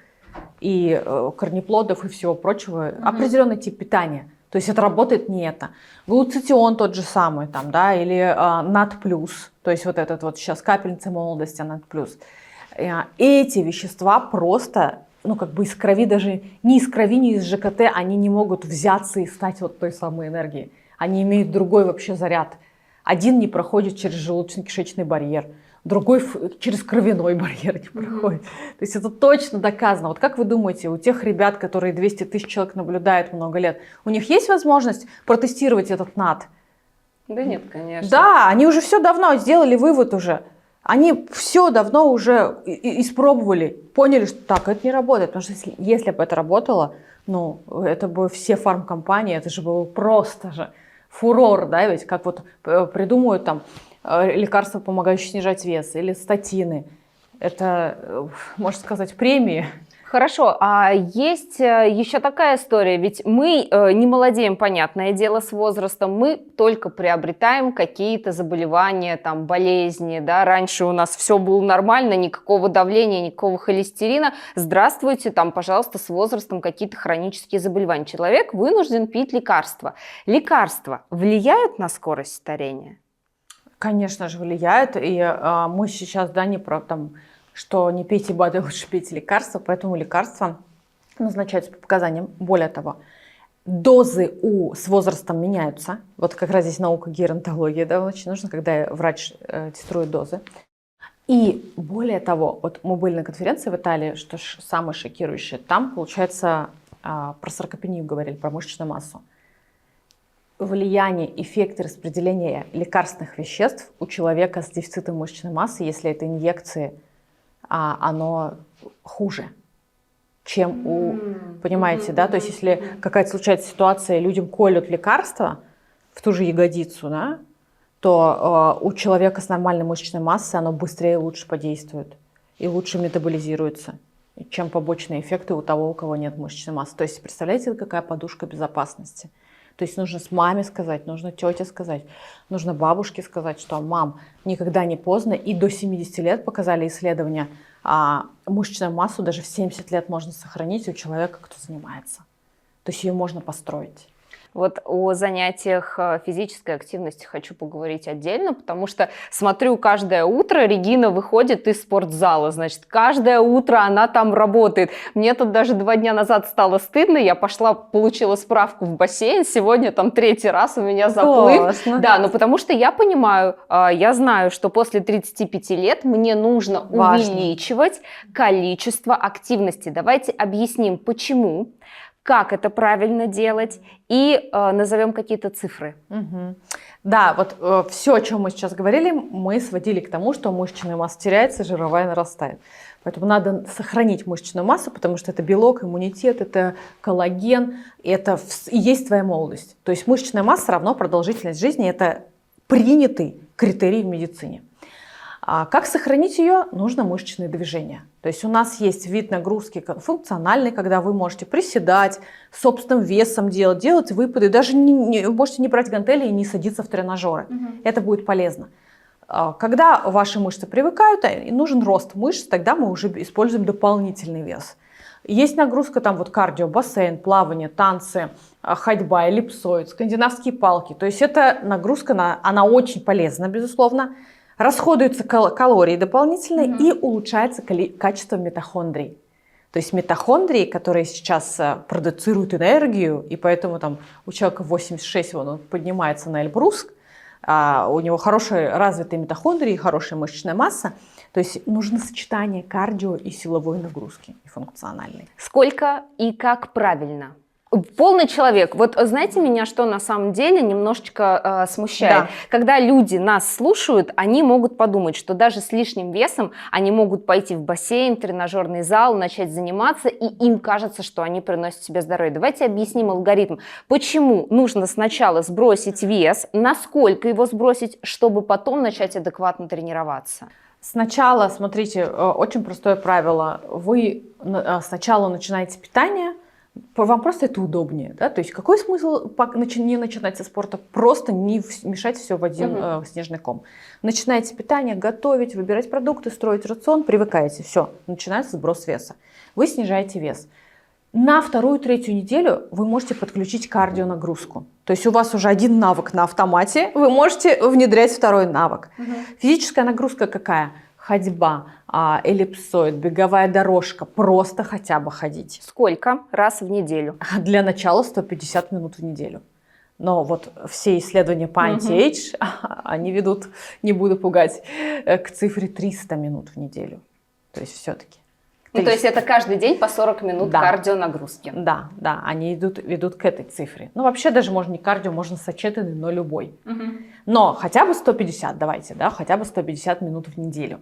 и корнеплодов и всего прочего, определенный тип питания. То есть это работает не это. Глуцитион тот же самый, там, да, или НАД+, то есть вот этот вот сейчас капельница молодости, НАД+. Эти вещества просто, ну как бы из крови, даже ни из крови, ни из ЖКТ, они не могут взяться и стать вот той самой энергией. Они имеют другой вообще заряд. Один не проходит через желудочно-кишечный барьер, другой через кровяной барьер не проходит. То есть это точно доказано. Вот как вы думаете, у тех ребят, которые 200 тысяч человек наблюдают много лет, у них есть возможность протестировать этот НАД? Да нет, конечно. Да, они уже все давно сделали вывод уже. Они все давно уже испробовали, поняли, что так, это не работает. Потому что если бы это работало, ну, это бы все фармкомпании, это же было просто же фурор, да, ведь как вот придумывают там лекарства, помогающие снижать вес, или статины. Это, можно сказать, премии. Хорошо, а есть еще такая история, ведь мы не молодеем, понятное дело, с возрастом, мы только приобретаем какие-то заболевания, там, болезни, да, раньше у нас все было нормально, никакого давления, никакого холестерина, здравствуйте, там, пожалуйста, с возрастом какие-то хронические заболевания. Человек вынужден пить лекарства. Лекарства влияют на скорость старения? Конечно же, влияют, и мы сейчас, да, не про там, что не пейте БАДы, лучше пейте лекарства, поэтому лекарства назначаются по показаниям. Более того, дозы с возрастом меняются. Вот как раз здесь наука геронтологии, да, очень нужно, когда врач тестирует дозы. И более того, вот мы были на конференции в Италии, что самое шокирующее, там, получается, про саркопению говорили, про мышечную массу. Влияние, эффекты распределения лекарственных веществ у человека с дефицитом мышечной массы, если это инъекции, оно хуже, чем у, понимаете, да, то есть если какая-то случается ситуация, людям колют лекарства в ту же ягодицу, да, то у человека с нормальной мышечной массой оно быстрее и лучше подействует и лучше метаболизируется, чем побочные эффекты у того, у кого нет мышечной массы. То есть представляете, какая подушка безопасности? То есть нужно с маме сказать, нужно тете сказать, нужно бабушке сказать, что мам, никогда не поздно. И до 70 лет показали исследования, мышечную массу даже в 70 лет можно сохранить у человека, кто занимается. То есть ее можно построить. Вот о занятиях физической активности хочу поговорить отдельно, потому что смотрю, каждое утро Регина выходит из спортзала, значит, каждое утро она там работает. Мне тут даже 2 дня назад стало стыдно, я пошла, получила справку в бассейн, сегодня там 3-й раз у меня заплыв. Классно. Да, но потому что я понимаю, я знаю, что после 35 лет мне нужно увеличивать количество активности. Давайте объясним, почему. Как это правильно делать, и назовем какие-то цифры. Угу. Да, вот все, о чем мы сейчас говорили, мы сводили к тому, что мышечная масса теряется, жировая нарастает. Поэтому надо сохранить мышечную массу, потому что это белок, иммунитет, это коллаген, это и есть твоя молодость. То есть мышечная масса равно продолжительность жизни, это принятый критерий в медицине. А как сохранить ее? Нужно мышечные движения. То есть у нас есть вид нагрузки функциональный, когда вы можете приседать, собственным весом делать выпады, даже можете не брать гантели и не садиться в тренажеры. Это будет полезно. Когда ваши мышцы привыкают, и нужен рост мышц, тогда мы уже используем дополнительный вес. Есть нагрузка, там вот кардио, бассейн, плавание, танцы, ходьба, эллипсоид, скандинавские палки. То есть эта нагрузка, она очень полезна, безусловно. Расходуются калории дополнительно и улучшается качество митохондрий. То есть митохондрии, которые сейчас продуцируют энергию, и поэтому там у человека 86 он поднимается на Эльбрус, у него хорошие развитые митохондрии, хорошая мышечная масса. То есть нужно сочетание кардио и силовой нагрузки, и функциональной. Сколько и как правильно? Полный человек. Вот знаете, меня что на самом деле немножечко смущает? Да. Когда люди нас слушают, они могут подумать, что даже с лишним весом они могут пойти в бассейн, тренажерный зал, начать заниматься, и им кажется, что они приносят себе здоровье. Давайте объясним алгоритм. Почему нужно сначала сбросить вес, насколько его сбросить, чтобы потом начать адекватно тренироваться? Сначала, смотрите, очень простое правило. Вы сначала начинаете питание, вам просто это удобнее, да? То есть какой смысл не начинать со спорта? Просто не мешать все в один снежный ком. Начинаете питание, готовить, выбирать продукты, строить рацион, привыкаете, все, начинается сброс веса. Вы снижаете вес. На 2-3 неделю вы можете подключить кардионагрузку. То есть у вас уже один навык на автомате, вы можете внедрять второй навык. Физическая нагрузка какая? Ходьба, эллипсоид, беговая дорожка, просто хотя бы ходить. Сколько раз в неделю? Для начала 150 минут в неделю. Но вот все исследования по анти-эйдж, они ведут, не буду пугать, к цифре 300 минут в неделю. То есть все-таки. Ну, то есть это каждый день по 40 минут кардионагрузки. Да, они ведут к этой цифре. Ну, вообще даже можно не кардио, можно сочетанный, но любой. Но хотя бы 150, давайте, да, хотя бы 150 минут в неделю.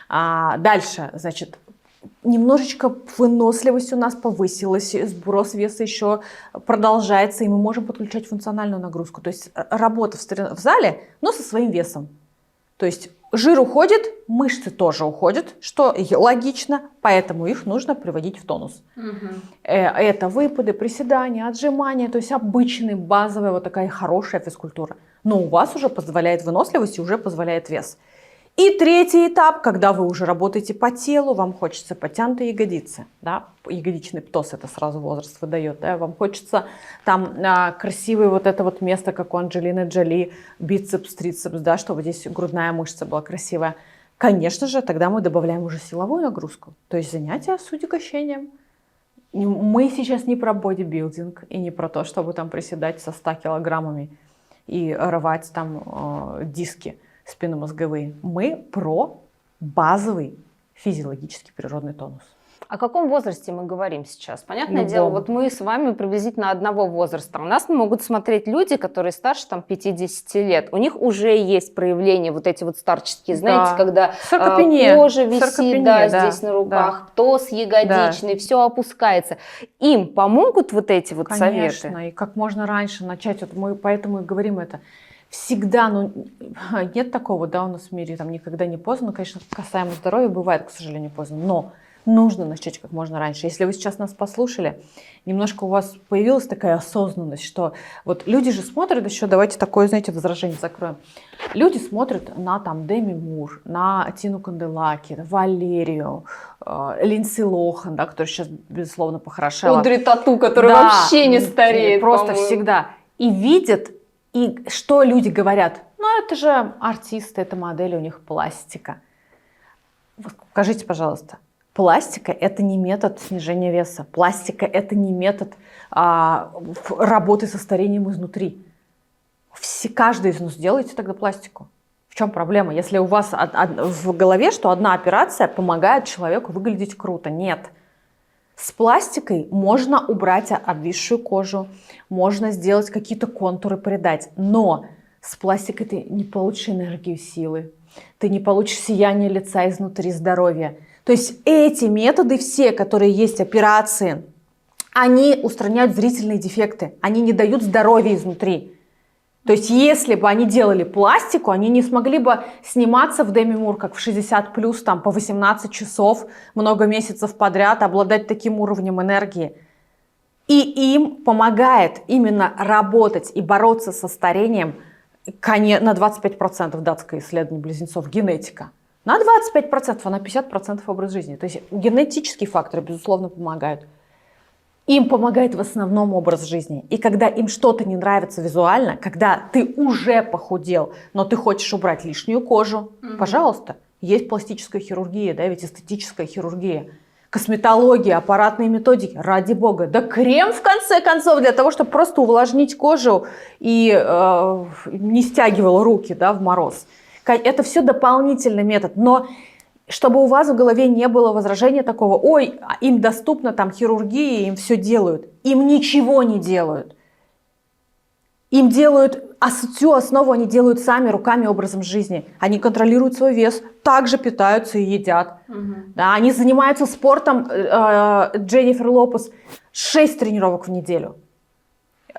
Дальше, значит, немножечко выносливость у нас повысилась, сброс веса еще продолжается, и мы можем подключать функциональную нагрузку. То есть работа в зале, но со своим весом. То есть жир уходит, мышцы тоже уходят, что логично, поэтому их нужно приводить в тонус. Это выпады, приседания, отжимания, то есть обычная, базовая, вот такая хорошая физкультура. Но у вас уже позволяет выносливость и уже позволяет вес. И третий этап, когда вы уже работаете по телу, вам хочется потянутые ягодицы, да? Ягодичный птоз, это сразу возраст выдает, да? Вам хочется там красивое вот это вот место, как у Анджелины Джоли, бицепс, трицепс, да, чтобы здесь грудная мышца была красивая. Конечно же, тогда мы добавляем уже силовую нагрузку, то есть занятия с утягощением. Мы сейчас не про бодибилдинг и не про то, чтобы там приседать со 100 килограммами и рвать там диски спинномозговые. Мы про базовый физиологический природный тонус. О каком возрасте мы говорим сейчас? Понятное дело, вот мы с вами приблизительно одного возраста. У нас могут смотреть люди, которые старше там, 50 лет. У них уже есть проявления вот эти вот старческие, знаете, когда кожа висит здесь на руках, птоз ягодичный, все опускается. Им помогут вот эти вот советы? Конечно, и как можно раньше начать. Вот мы поэтому и говорим это. Всегда, нет такого, да, у нас в мире там никогда не поздно. Ну, конечно, касаемо здоровья бывает, к сожалению, поздно, но нужно начать как можно раньше. Если вы сейчас нас послушали, немножко у вас появилась такая осознанность, что вот люди же смотрят еще, давайте такое, знаете, возражение закроем. Люди смотрят на там Деми Мур, на Тину Канделаки, Валерию, Линдси Лохан, да, которая сейчас, безусловно, похорошела. Одри Тату, которая вообще не стареет. Просто всегда. И видят. И что люди говорят? Ну, это же артисты, это модели, у них пластика. Скажите, пожалуйста, пластика – это не метод снижения веса. Пластика – это не метод работы со старением изнутри. Каждый из нас делайте тогда пластику. В чем проблема? Если у вас в голове, что одна операция помогает человеку выглядеть круто. Нет. С пластикой можно убрать обвисшую кожу, можно сделать какие-то контуры, придать, но с пластикой ты не получишь энергию силы, ты не получишь сияние лица изнутри, здоровья. То есть эти методы все, которые есть, операции, они устраняют зрительные дефекты, они не дают здоровья изнутри. То есть если бы они делали пластику, они не смогли бы сниматься в Деми Мур, как в 60+, там, по 18 часов, много месяцев подряд, обладать таким уровнем энергии. И им помогает именно работать и бороться со старением на 25% датское исследование близнецов, генетика. На 25%, а на 50% образ жизни. То есть генетические факторы, безусловно, помогают. Им помогает в основном образ жизни. И когда им что-то не нравится визуально, когда ты уже похудел, но ты хочешь убрать лишнюю кожу, пожалуйста, есть пластическая хирургия, да, ведь эстетическая хирургия, косметология, аппаратные методики, ради бога. Да крем, в конце концов, для того, чтобы просто увлажнить кожу и не стягивал руки, да, в мороз. Это все дополнительный метод, но чтобы у вас в голове не было возражения такого: ой, им доступна там хирургия, им все делают. Им ничего не делают. Им делают, всю основу они делают сами, руками, образом жизни. Они контролируют свой вес, также питаются и едят. Да, они занимаются спортом. Дженнифер Лопес 6 тренировок в неделю.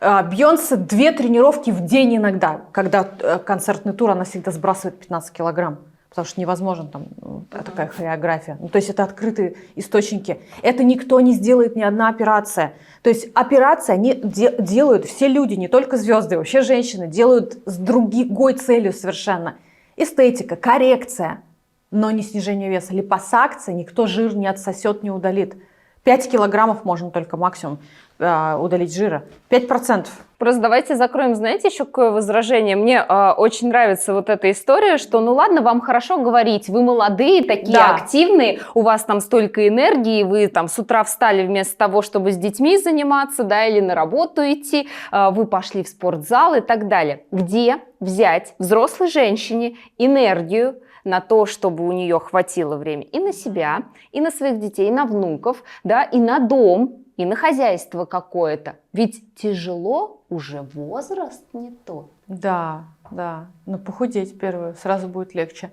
Бейонсе 2 тренировки в день иногда. Когда концертный тур, она всегда сбрасывает 15 килограмм. потому что невозможно там такая хореография. Ну, то есть это открытые источники. Это никто не сделает, ни одна операция. То есть операции они делают все люди, не только звезды, вообще женщины делают с другой целью совершенно. Эстетика, коррекция, но не снижение веса. Липосакция, никто жир не отсосет, не удалит. 5 килограммов можно только максимум удалить жира. 5%. Просто давайте закроем, знаете, еще какое возражение. Мне очень нравится вот эта история, что ну ладно, вам хорошо говорить, вы молодые, такие активные, у вас там столько энергии, вы там с утра встали вместо того, чтобы с детьми заниматься, да, или на работу идти, вы пошли в спортзал и так далее. Где взять взрослой женщине энергию на то, чтобы у нее хватило времени и на себя, и на своих детей, и на внуков, да, и на дом, и на хозяйство какое-то. Ведь тяжело, уже возраст не тот. Да, да. Но похудеть первое, сразу будет легче.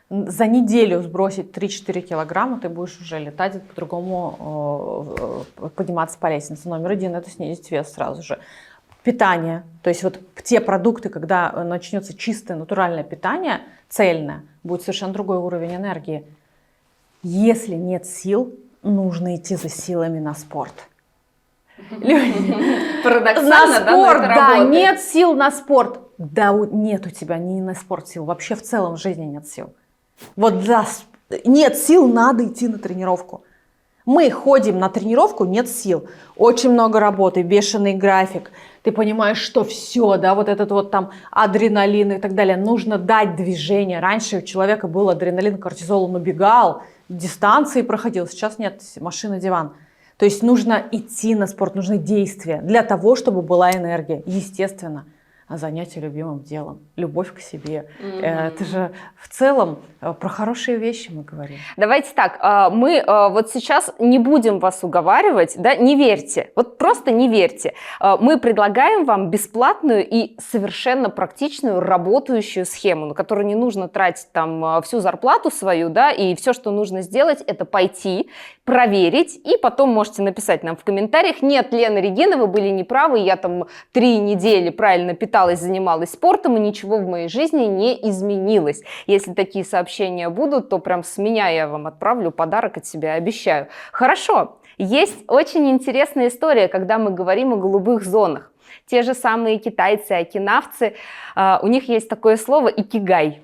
За неделю сбросить 3-4 килограмма, ты будешь уже летать, по-другому подниматься по лестнице. Номер 1 – это снизить вес сразу же. Питание. То есть вот те продукты, когда начнется чистое натуральное питание, цельное, будет совершенно другой уровень энергии. Если нет сил, нужно идти за силами на спорт. Парадоксально, на спорт, да, да, нет сил на спорт. Да, нет у тебя ни на спорт сил, вообще в целом в жизни нет сил. Вот да, нет сил, надо идти на тренировку. Мы ходим на тренировку, нет сил. Очень много работы, бешеный график. Ты понимаешь, что все, да, вот этот вот там адреналин и так далее. Нужно дать движение. Раньше у человека был адреналин, кортизол, он убегал, дистанции проходил. Сейчас нет, машина, диван. То есть нужно идти на спорт, нужны действия для того, чтобы была энергия. Естественно, занятие любимым делом, любовь к себе. Это же в целом про хорошие вещи мы говорим. Давайте так, мы вот сейчас не будем вас уговаривать, да, не верьте, вот просто не верьте. Мы предлагаем вам бесплатную и совершенно практичную работающую схему, на которую не нужно тратить там всю зарплату свою, да, и все, что нужно сделать, это пойти, проверить, и потом можете написать нам в комментариях: нет, Лена, Регина, вы были неправы, я там 3 недели правильно питалась, занималась спортом, и ничего в моей жизни не изменилось. Если такие сообщения будут, то прям с меня я вам отправлю подарок от себя, обещаю. Хорошо, есть очень интересная история, когда мы говорим о голубых зонах. Те же самые китайцы, окинавцы, у них есть такое слово «икигай».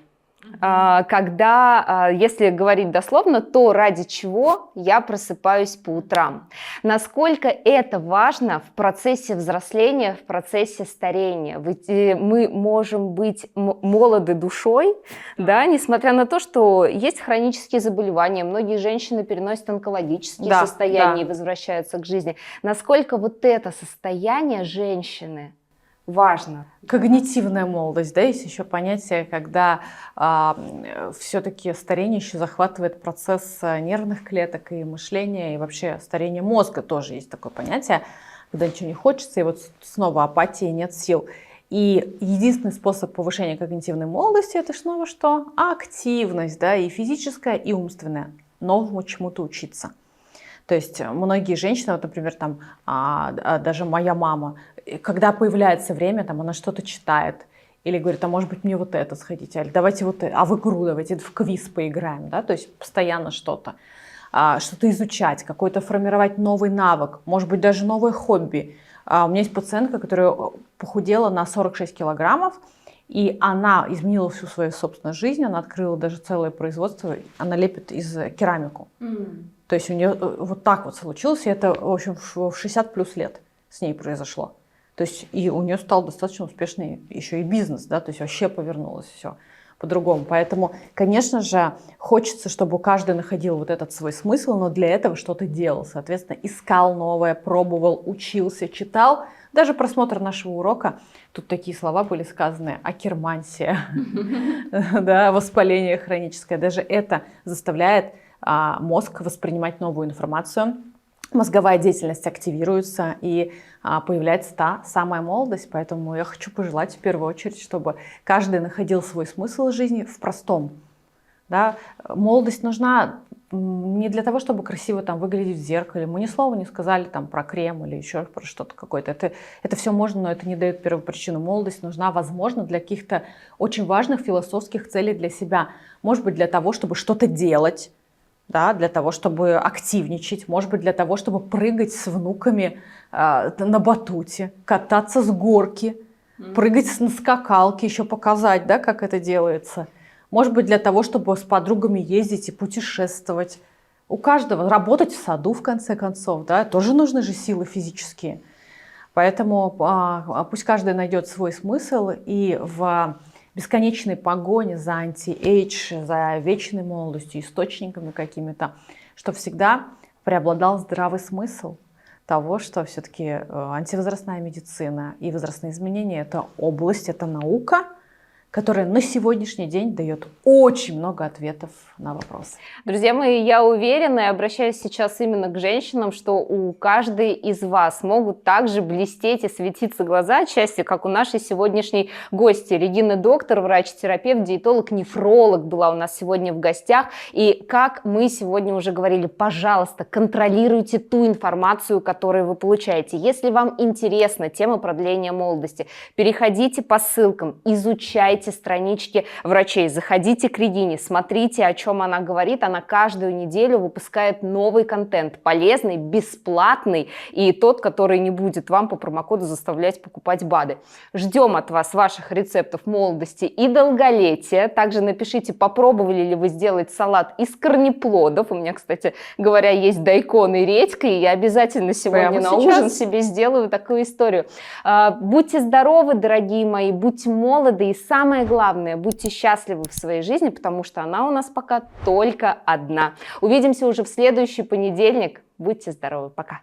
Когда, если говорить дословно, то ради чего я просыпаюсь по утрам. Насколько это важно в процессе взросления, в процессе старения. Ведь мы можем быть молоды душой, да, несмотря на то, что есть хронические заболевания, многие женщины переносят онкологические состояния и возвращаются к жизни. Насколько вот это состояние женщины важно. Когнитивная молодость, да, есть еще понятие, когда все-таки старение еще захватывает процесс нервных клеток и мышления, и вообще старение мозга тоже есть такое понятие, когда ничего не хочется, и вот снова апатия, нет сил. И единственный способ повышения когнитивной молодости – это снова что? Активность, да, и физическая, и умственная. Новому чему-то учиться. То есть многие женщины, вот, например, там, даже моя мама, когда появляется время, там, она что-то читает, или говорит: а может быть мне вот это сходить, или давайте вот это, а в игру давайте в квиз поиграем, да, то есть постоянно что-то изучать, какой-то формировать новый навык, может быть даже новое хобби. У меня есть пациентка, которая похудела на 46 килограммов, и она изменила всю свою собственную жизнь, она открыла даже целое производство, она лепит из керамику. То есть у нее вот так вот случилось, и это, в общем, в 60 плюс лет с ней произошло. То есть и у нее стал достаточно успешный еще и бизнес, да, то есть вообще повернулось все по-другому. Поэтому, конечно же, хочется, чтобы каждый находил вот этот свой смысл, но для этого что-то делал, соответственно, искал новое, пробовал, учился, читал. Даже просмотр нашего урока, тут такие слова были сказаны: акермансия, воспаление хроническое, даже это заставляет мозг воспринимать новую информацию, мозговая деятельность активируется, и появляется та самая молодость. Поэтому я хочу пожелать в первую очередь, чтобы каждый находил свой смысл жизни в простом. Да? Молодость нужна не для того, чтобы красиво там выглядеть в зеркале. Мы ни слова не сказали там про крем или еще про что-то какое-то. Это все можно, но это не дает первопричину. Молодость нужна, возможно, для каких-то очень важных философских целей для себя. Может быть, для того, чтобы что-то делать, да, для того, чтобы активничать, может быть, для того, чтобы прыгать с внуками на батуте, кататься с горки, прыгать на скакалке, еще показать, да, как это делается. Может быть, для того, чтобы с подругами ездить и путешествовать. У каждого работать в саду, в конце концов, да, тоже нужны же силы физические. Поэтому пусть каждый найдет свой смысл, и в бесконечной погоне за анти-эйдж, за вечной молодостью, источниками какими-то, чтобы всегда преобладал здравый смысл того, что все-таки антивозрастная медицина и возрастные изменения – это область, это наука, которая на сегодняшний день дает очень много ответов на вопросы. Друзья мои, я уверена и обращаюсь сейчас именно к женщинам, что у каждой из вас могут также блестеть и светиться глаза отчасти, как у нашей сегодняшней гости. Регины Доктор, врач-терапевт, диетолог, нефролог была у нас сегодня в гостях. И как мы сегодня уже говорили, пожалуйста, контролируйте ту информацию, которую вы получаете. Если вам интересна тема продления молодости, переходите по ссылкам, изучайте странички врачей, заходите к Регине, смотрите, о чем она говорит. Она каждую неделю выпускает новый контент, полезный, бесплатный и тот, который не будет вам по промокоду заставлять покупать БАДы. Ждем от вас ваших рецептов молодости и долголетия. Также напишите, попробовали ли вы сделать салат из корнеплодов. У меня, кстати говоря, есть дайкон и редька, и я обязательно сегодня Прямо на сейчас ужин себе сделаю такую историю. Будьте здоровы, дорогие мои, будьте молоды и самое главное, будьте счастливы в своей жизни, потому что она у нас пока только одна. Увидимся уже в следующий понедельник. Будьте здоровы. Пока.